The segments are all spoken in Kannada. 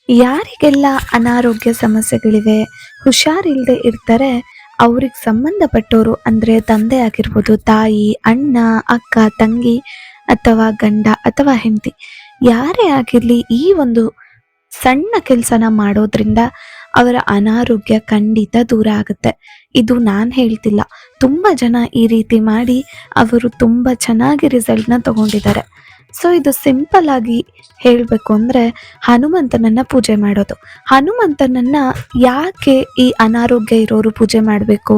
ಯಾರಿಗೆಲ್ಲ ಅನಾರೋಗ್ಯ ಸಮಸ್ಯೆಗಳಿವೆ, ಹುಷಾರಿಲ್ಲದೆ ಇರ್ತಾರೆ, ಅವ್ರಿಗೆ ಸಂಬಂಧಪಟ್ಟವರು ಅಂದರೆ ತಂದೆ ಆಗಿರ್ಬೋದು, ತಾಯಿ, ಅಣ್ಣ, ಅಕ್ಕ, ತಂಗಿ ಅಥವಾ ಗಂಡ ಅಥವಾ ಹೆಂಡತಿ, ಯಾರೇ ಆಗಿರಲಿ ಈ ಒಂದು ಸಣ್ಣ ಕೆಲಸನ ಮಾಡೋದ್ರಿಂದ ಅವರ ಅನಾರೋಗ್ಯ ಖಂಡಿತ ದೂರ ಆಗುತ್ತೆ. ಇದು ನಾನು ಹೇಳ್ತಿಲ್ಲ, ತುಂಬ ಜನ ಈ ರೀತಿ ಮಾಡಿ ಅವರು ತುಂಬ ಚೆನ್ನಾಗಿ ರಿಸಲ್ಟ್ನ ತಗೊಂಡಿದ್ದಾರೆ. ಸೊ ಇದು ಸಿಂಪಲ್ ಆಗಿ ಹೇಳಬೇಕು ಅಂದರೆ ಹನುಮಂತನನ್ನ ಪೂಜೆ ಮಾಡೋದು. ಹನುಮಂತನನ್ನ ಯಾಕೆ ಈ ಅನಾರೋಗ್ಯ ಇರೋರು ಪೂಜೆ ಮಾಡಬೇಕು,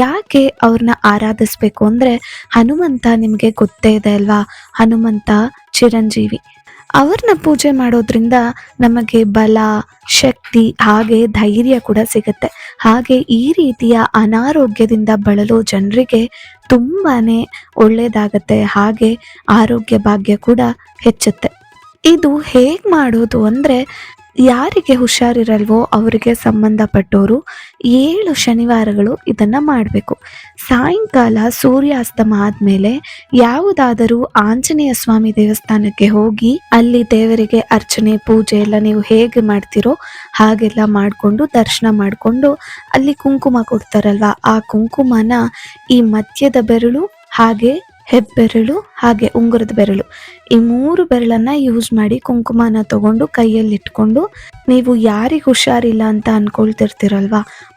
ಯಾಕೆ ಅವ್ರನ್ನ ಆರಾಧಿಸ್ಬೇಕು ಅಂದರೆ, ಹನುಮಂತ ನಿಮಗೆ ಗೊತ್ತೇ ಇದೆ ಅಲ್ವಾ, ಹನುಮಂತ ಚಿರಂಜೀವಿ. ಅವ್ರನ್ನ ಪೂಜೆ ಮಾಡೋದ್ರಿಂದ ನಮಗೆ ಬಲ, ಶಕ್ತಿ ಹಾಗೆ ಧೈರ್ಯ ಕೂಡ ಸಿಗುತ್ತೆ. ಹಾಗೆ ಈ ರೀತಿಯ ಅನಾರೋಗ್ಯದಿಂದ ಬಳಲೋ ಜನರಿಗೆ ತುಂಬಾನೇ ಒಳ್ಳೆಯದಾಗತ್ತೆ. ಹಾಗೆ ಆರೋಗ್ಯ ಭಾಗ್ಯ ಕೂಡ ಹೆಚ್ಚುತ್ತೆ. ಇದು ಹೇಗೆ ಮಾಡೋದು ಅಂದರೆ, ಯಾರಿಗೆ ಹುಷಾರಿರಲ್ವೋ ಅವರಿಗೆ ಸಂಬಂಧಪಟ್ಟವರು 7 ಶನಿವಾರಗಳು ಇದನ್ನು ಮಾಡಬೇಕು. ಸಾಯಂಕಾಲ ಸೂರ್ಯಾಸ್ತಮ ಆದಮೇಲೆ ಯಾವುದಾದರೂ ಆಂಜನೇಯ ಸ್ವಾಮಿ ದೇವಸ್ಥಾನಕ್ಕೆ ಹೋಗಿ ಅಲ್ಲಿ ದೇವರಿಗೆ ಅರ್ಚನೆ, ಪೂಜೆ ಎಲ್ಲ ನೀವು ಹೇಗೆ ಮಾಡ್ತೀರೋ ಹಾಗೆಲ್ಲ ಮಾಡಿಕೊಂಡು ದರ್ಶನ ಮಾಡಿಕೊಂಡು ಅಲ್ಲಿ ಕುಂಕುಮ ಕೊಡ್ತಾರಲ್ವ, ಆ ಕುಂಕುಮನ ಈ ಮಧ್ಯದ ಬೆರಳು ಹಾಗೆ ಹೆಬ್ಬೆರಳು ಹಾಗೆ ಉಂಗುರದ ಬೆರಳು, ಈ 3 ಬೆರಳನ್ನ ಯೂಸ್ ಮಾಡಿ ಕುಂಕುಮನ ತಗೊಂಡು ಕೈಯಲ್ಲಿ ಇಟ್ಕೊಂಡು, ನೀವು ಯಾರಿಗೆ ಹುಷಾರಿಲ್ಲ ಅಂತ ಅನ್ಕೊಳ್ತಿರ್ತೀರಲ್ವ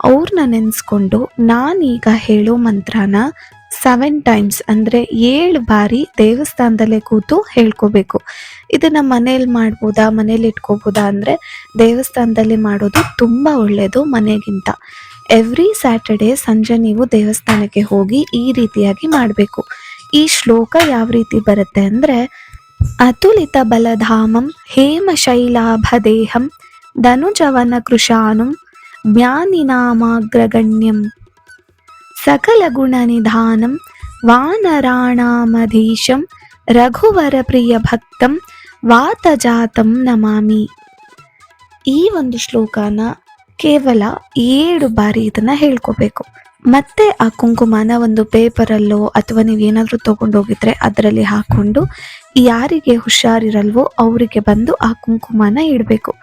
ಅವ್ರನ್ನ ನೆನೆಸ್ಕೊಂಡು ನಾನೀಗ ಹೇಳೋ ಮಂತ್ರನ 7 ಟೈಮ್ಸ್ ಅಂದರೆ 7 ಬಾರಿ ದೇವಸ್ಥಾನದಲ್ಲೇ ಕೂತು ಹೇಳ್ಕೋಬೇಕು. ಇದನ್ನ ಮನೇಲಿ ಮಾಡ್ಬೋದಾ, ಮನೇಲಿ ಇಟ್ಕೋಬೋದಾ ಅಂದರೆ ದೇವಸ್ಥಾನದಲ್ಲಿ ಮಾಡೋದು ತುಂಬ ಒಳ್ಳೆಯದು ಮನೆಗಿಂತ. ಎವ್ರಿ ಸ್ಯಾಟರ್ಡೆ ಸಂಜೆ ನೀವು ದೇವಸ್ಥಾನಕ್ಕೆ ಹೋಗಿ ಈ ರೀತಿಯಾಗಿ ಮಾಡಬೇಕು. ಈ ಶ್ಲೋಕ ಯಾವ ರೀತಿ ಬರುತ್ತೆ ಅಂದರೆ, ಅತುಲಿತ ಬಲಧಾಮಂ ಹೇಮಶೈಲಾಭದೇಹಂ ಧನುಜವನ ಕೃಶಾನುಂ ಜ್ಞಾನಿನಾಮಾಗ್ರಗಣ್ಯಂ ಸಕಲ ಗುಣ ನಿಧಾನಂ ವಾನರಾಣಾಮಧೀಶಂ ರಘುವರ ಪ್ರಿಯ ಭಕ್ತಂ ವಾತಜಾತಂ ನಮಾಮಿ. ಈ ಒಂದು ಶ್ಲೋಕನ ಕೇವಲ 7 ಬಾರಿ ಇದನ್ನ ಹೇಳ್ಕೋಬೇಕು. ಮತ್ತೆ ಆ ಕುಂಕುಮನ ಒಂದು ಪೇಪರಲ್ಲೋ ಅಥವಾ ನೀವೇನಾದರೂ ತೊಗೊಂಡೋಗಿದ್ರೆ ಅದರಲ್ಲಿ ಹಾಕ್ಕೊಂಡು ಯಾರಿಗೆ ಹುಷಾರಿರಲ್ವೋ ಅವರಿಗೆ ಬಂದು ಆ ಕುಂಕುಮನ ಇಡಬೇಕು.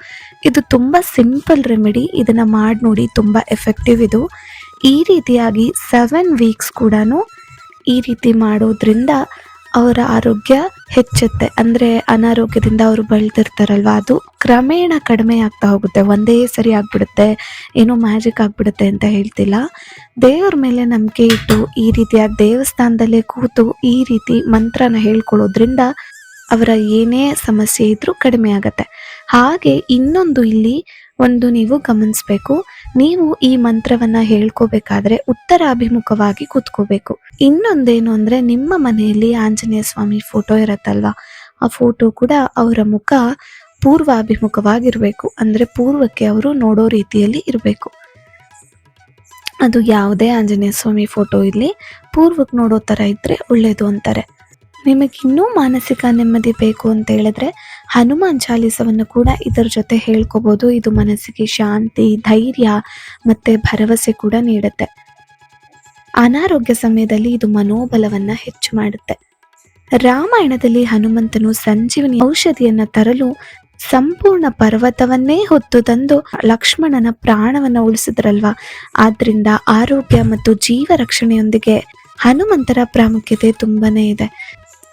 ಇದು ತುಂಬ ಸಿಂಪಲ್ ರೆಮಿಡಿ. ಇದನ್ನು ಮಾಡಿ ನೋಡಿ, ತುಂಬ ಎಫೆಕ್ಟಿವ್ ಇದು. ಈ ರೀತಿಯಾಗಿ 7 ವೀಕ್ಸ್ ಕೂಡ ಈ ರೀತಿ ಮಾಡೋದ್ರಿಂದ ಅವರ ಆರೋಗ್ಯ ಹೆಚ್ಚುತ್ತೆ. ಅಂದರೆ ಅನಾರೋಗ್ಯದಿಂದ ಅವರು ಬಳಲ್ತಿರ್ತಾರಲ್ವ, ಅದು ಕ್ರಮೇಣ ಕಡಿಮೆ ಆಗ್ತಾ ಹೋಗುತ್ತೆ. ಒಂದೇ ಸರಿ ಆಗ್ಬಿಡುತ್ತೆ, ಏನೋ ಮ್ಯಾಜಿಕ್ ಆಗ್ಬಿಡುತ್ತೆ ಅಂತ ಹೇಳ್ತಿಲ್ಲ. ದೇವ್ರ ಮೇಲೆ ನಂಬಿಕೆ ಇಟ್ಟು ಈ ರೀತಿಯಾಗಿ ದೇವಸ್ಥಾನದಲ್ಲೇ ಕೂತು ಈ ರೀತಿ ಮಂತ್ರನ ಹೇಳ್ಕೊಳ್ಳೋದ್ರಿಂದ ಅವರ ಏನೇ ಸಮಸ್ಯೆ ಇದ್ರೂ ಕಡಿಮೆ ಆಗತ್ತೆ. ಹಾಗೆ ಇನ್ನೊಂದು ಇಲ್ಲಿ ಒಂದು ನೀವು ಗಮನಿಸ್ಬೇಕು, ನೀವು ಈ ಮಂತ್ರವನ್ನ ಹೇಳ್ಕೋಬೇಕಾದ್ರೆ ಉತ್ತರಾಭಿಮುಖವಾಗಿ ಕೂತ್ಕೋಬೇಕು. ಇನ್ನೊಂದೇನು ಅಂದ್ರೆ, ನಿಮ್ಮ ಮನೆಯಲ್ಲಿ ಆಂಜನೇಯ ಸ್ವಾಮಿ ಫೋಟೋ ಇರತ್ತಲ್ವಾ, ಆ ಫೋಟೋ ಕೂಡ ಅವರ ಮುಖ ಪೂರ್ವಾಭಿಮುಖವಾಗಿರ್ಬೇಕು. ಅಂದ್ರೆ ಪೂರ್ವಕ್ಕೆ ಅವರು ನೋಡೋ ರೀತಿಯಲ್ಲಿ ಇರಬೇಕು. ಅದು ಯಾವುದೇ ಆಂಜನೇಯ ಸ್ವಾಮಿ ಫೋಟೋ ಇರಲಿ, ಪೂರ್ವಕ್ಕೆ ನೋಡೋ ಥರ ಇದ್ರೆ ಒಳ್ಳೇದು ಅಂತಾರೆ. ನಿಮಗಿನ್ನೂ ಮಾನಸಿಕ ನೆಮ್ಮದಿ ಬೇಕು ಅಂತ ಹೇಳಿದ್ರೆ ಹನುಮಾನ್ ಚಾಲೀಸವನ್ನು ಕೂಡ ಇದರ ಜೊತೆ ಹೇಳ್ಕೋಬೋದು. ಇದು ಮನಸ್ಸಿಗೆ ಶಾಂತಿ, ಧೈರ್ಯ ಮತ್ತೆ ಭರವಸೆ ಕೂಡ ನೀಡುತ್ತೆ. ಅನಾರೋಗ್ಯ ಸಮಯದಲ್ಲಿ ಇದು ಮನೋಬಲವನ್ನ ಹೆಚ್ಚು ಮಾಡುತ್ತೆ. ರಾಮಾಯಣದಲ್ಲಿ ಹನುಮಂತನು ಸಂಜೀವನಿ ಔಷಧಿಯನ್ನ ತರಲು ಸಂಪೂರ್ಣ ಪರ್ವತವನ್ನೇ ಹೊತ್ತು ತಂದು ಲಕ್ಷ್ಮಣನ ಪ್ರಾಣವನ್ನ ಉಳಿಸಿದ್ರಲ್ವಾ. ಆದ್ರಿಂದ ಆರೋಗ್ಯ ಮತ್ತು ಜೀವ ರಕ್ಷಣೆಯೊಂದಿಗೆ ಹನುಮಂತರ ಪ್ರಾಮುಖ್ಯತೆ ತುಂಬಾನೇ ಇದೆ.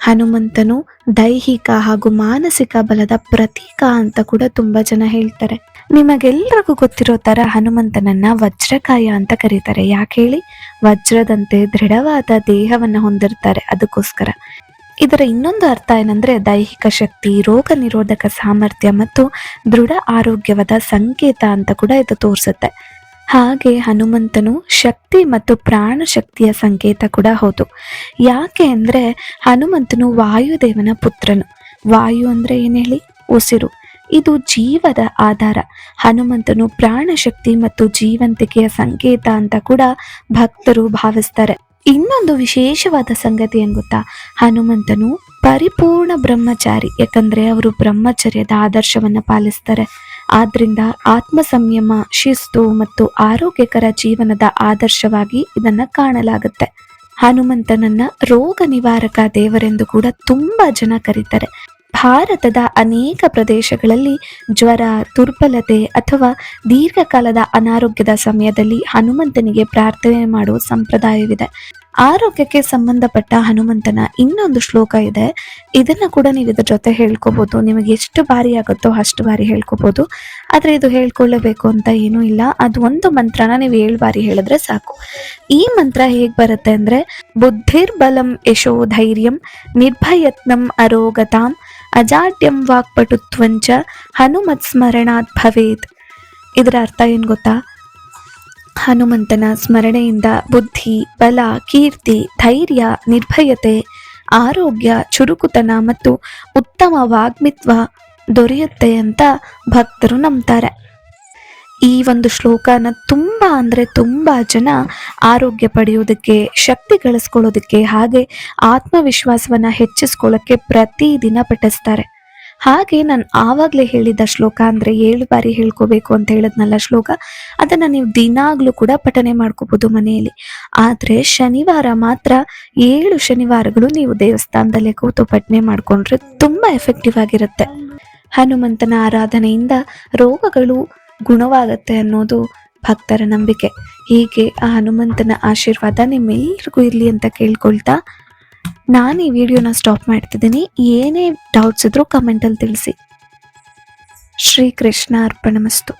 ಹನುಮಂತನು ದೈಹಿಕ ಹಾಗೂ ಮಾನಸಿಕ ಬಲದ ಪ್ರತೀಕ ಅಂತ ಕೂಡ ತುಂಬಾ ಜನ ಹೇಳ್ತಾರೆ. ನಿಮಗೆಲ್ಲರಿಗೂ ಗೊತ್ತಿರೋ ತರ ಹನುಮಂತನನ್ನ ವಜ್ರಕಾಯ ಅಂತ ಕರೀತಾರೆ. ಯಾಕೆ ಹೇಳಿ? ವಜ್ರದಂತೆ ದೃಢವಾದ ದೇಹವನ್ನ ಹೊಂದಿರ್ತಾರೆ, ಅದಕ್ಕೋಸ್ಕರ. ಇದರ ಇನ್ನೊಂದು ಅರ್ಥ ಏನಂದ್ರೆ, ದೈಹಿಕ ಶಕ್ತಿ, ರೋಗ ನಿರೋಧಕ ಸಾಮರ್ಥ್ಯ ಮತ್ತು ದೃಢ ಆರೋಗ್ಯವಾದ ಸಂಕೇತ ಅಂತ ಕೂಡ ಇದು ತೋರಿಸುತ್ತೆ. ಹಾಗೆ ಹನುಮಂತನು ಶಕ್ತಿ ಮತ್ತು ಪ್ರಾಣ ಶಕ್ತಿಯ ಸಂಕೇತ ಕೂಡ ಹೌದು. ಯಾಕೆ ಅಂದ್ರೆ ಹನುಮಂತನು ವಾಯುದೇವನ ಪುತ್ರನು. ವಾಯು ಅಂದ್ರೆ ಏನ್ ಹೇಳಿ? ಉಸಿರು. ಇದು ಜೀವದ ಆಧಾರ. ಹನುಮಂತನು ಪ್ರಾಣ ಶಕ್ತಿ ಮತ್ತು ಜೀವಂತಿಕೆಯ ಸಂಕೇತ ಅಂತ ಕೂಡ ಭಕ್ತರು ಭಾವಿಸ್ತಾರೆ. ಇನ್ನೊಂದು ವಿಶೇಷವಾದ ಸಂಗತಿ ಏನ್ ಗೊತ್ತಾ? ಹನುಮಂತನು ಪರಿಪೂರ್ಣ ಬ್ರಹ್ಮಚಾರಿ. ಯಾಕಂದ್ರೆ ಅವರು ಬ್ರಹ್ಮಚರ್ಯದ ಆದರ್ಶವನ್ನ ಪಾಲಿಸ್ತಾರೆ. ಆದ್ರಿಂದ ಆತ್ಮ ಸಂಯಮ, ಶಿಸ್ತು ಮತ್ತು ಆರೋಗ್ಯಕರ ಜೀವನದ ಆದರ್ಶವಾಗಿ ಇದನ್ನ ಕಾಣಲಾಗುತ್ತೆ. ಹನುಮಂತನನ್ನ ರೋಗ ನಿವಾರಕ ದೇವರೆಂದು ಕೂಡ ತುಂಬಾ ಜನ ಕರೀತಾರೆ. ಭಾರತದ ಅನೇಕ ಪ್ರದೇಶಗಳಲ್ಲಿ ಜ್ವರ, ದುರ್ಬಲತೆ ಅಥವಾ ದೀರ್ಘಕಾಲದ ಅನಾರೋಗ್ಯದ ಸಮಯದಲ್ಲಿ ಹನುಮಂತನಿಗೆ ಪ್ರಾರ್ಥನೆ ಮಾಡುವ ಸಂಪ್ರದಾಯವಿದೆ. ಆರೋಗ್ಯಕ್ಕೆ ಸಂಬಂಧಪಟ್ಟ ಹನುಮಂತನ ಇನ್ನೊಂದು ಶ್ಲೋಕ ಇದೆ. ಇದನ್ನ ಕೂಡ ನೀವು ಇದ್ರ ಜೊತೆ ಹೇಳ್ಕೋಬಹುದು. ನಿಮಗೆ ಎಷ್ಟು ಬಾರಿ ಆಗುತ್ತೋ ಅಷ್ಟು ಬಾರಿ ಹೇಳ್ಕೋಬಹುದು. ಆದ್ರೆ ಇದು ಹೇಳ್ಕೊಳ್ಳಬೇಕು ಅಂತ ಏನೂ ಇಲ್ಲ. ಅದು ಒಂದು ಮಂತ್ರನ ನೀವು 7 ಬಾರಿ ಹೇಳಿದ್ರೆ ಸಾಕು. ಈ ಮಂತ್ರ ಹೇಗ್ ಬರುತ್ತೆ ಅಂದ್ರೆ, ಬುದ್ಧಿರ್ಬಲಂ ಯಶೋ ಧೈರ್ಯಂ ನಿರ್ಭಯತ್ನಂ ಅರೋಗತಾಂ ಅಜಾಡ್ಯಂ ವಾಕ್ಪಟುತ್ವಂಚ ಹನುಮತ್ ಸ್ಮರಣಾತ್ ಭವೇತ್. ಇದರ ಅರ್ಥ ಏನ್ ಗೊತ್ತಾ? ಹನುಮಂತನ ಸ್ಮರಣೆಯಿಂದ ಬುದ್ಧಿ, ಬಲ, ಕೀರ್ತಿ, ಧೈರ್ಯ, ನಿರ್ಭಯತೆ, ಆರೋಗ್ಯ, ಚುರುಕುತನ ಮತ್ತು ಉತ್ತಮ ವಾಗ್ಮಿತ್ವ ದೊರೆಯುತ್ತೆ ಅಂತ ಭಕ್ತರು ನಂಬ್ತಾರೆ. ಈ ಒಂದು ಶ್ಲೋಕನ ತುಂಬಾ ಜನ ಆರೋಗ್ಯ ಪಡೆಯೋದಕ್ಕೆ, ಶಕ್ತಿ ಗಳಿಸ್ಕೊಳ್ಳೋದಕ್ಕೆ, ಹಾಗೆ ಆತ್ಮವಿಶ್ವಾಸವನ್ನ ಹೆಚ್ಚಿಸ್ಕೊಳ್ಳೋಕ್ಕೆ ಪ್ರತಿದಿನ ಪಠಿಸ್ತಾರೆ. ಹಾಗೆ ನಾನು ಆವಾಗಲೇ ಹೇಳಿದ ಶ್ಲೋಕ ಅಂದರೆ 7 ಬಾರಿ ಹೇಳ್ಕೋಬೇಕು ಅಂತ ಹೇಳಿದ್ನಲ್ಲ ಶ್ಲೋಕ, ಅದನ್ನು ನೀವು ದಿನಾಗ್ಲೂ ಕೂಡ ಪಠನೆ ಮಾಡ್ಕೋಬೋದು ಮನೆಯಲ್ಲಿ. ಆದರೆ ಶನಿವಾರ ಮಾತ್ರ 7 ಶನಿವಾರಗಳು ನೀವು ದೇವಸ್ಥಾನದಲ್ಲೇ ಕೂತು ಪಠನೆ ಮಾಡಿಕೊಂಡ್ರೆ ತುಂಬ ಎಫೆಕ್ಟಿವ್ ಆಗಿರುತ್ತೆ. ಹನುಮಂತನ ಆರಾಧನೆಯಿಂದ ರೋಗಗಳು ಗುಣವಾಗತ್ತೆ ಅನ್ನೋದು ಭಕ್ತರ ನಂಬಿಕೆ. ಹೀಗೆ ಆ ಹನುಮಂತನ ಆಶೀರ್ವಾದ ನಿಮ್ಮೆಲ್ಲರಿಗೂ ಇರಲಿ ಅಂತ ಕೇಳ್ಕೊಳ್ತಾ ನಾನು ಈ ವಿಡಿಯೋನ ಸ್ಟಾಪ್ ಮಾಡ್ತಿದ್ದೀನಿ. ಏನೇ ಡೌಟ್ಸ್ ಇದ್ರೂ ಕಮೆಂಟಲ್ಲಿ ತಿಳಿಸಿ. ಶ್ರೀ ಕೃಷ್ಣ ಅರ್ಪಣಮಸ್ತು.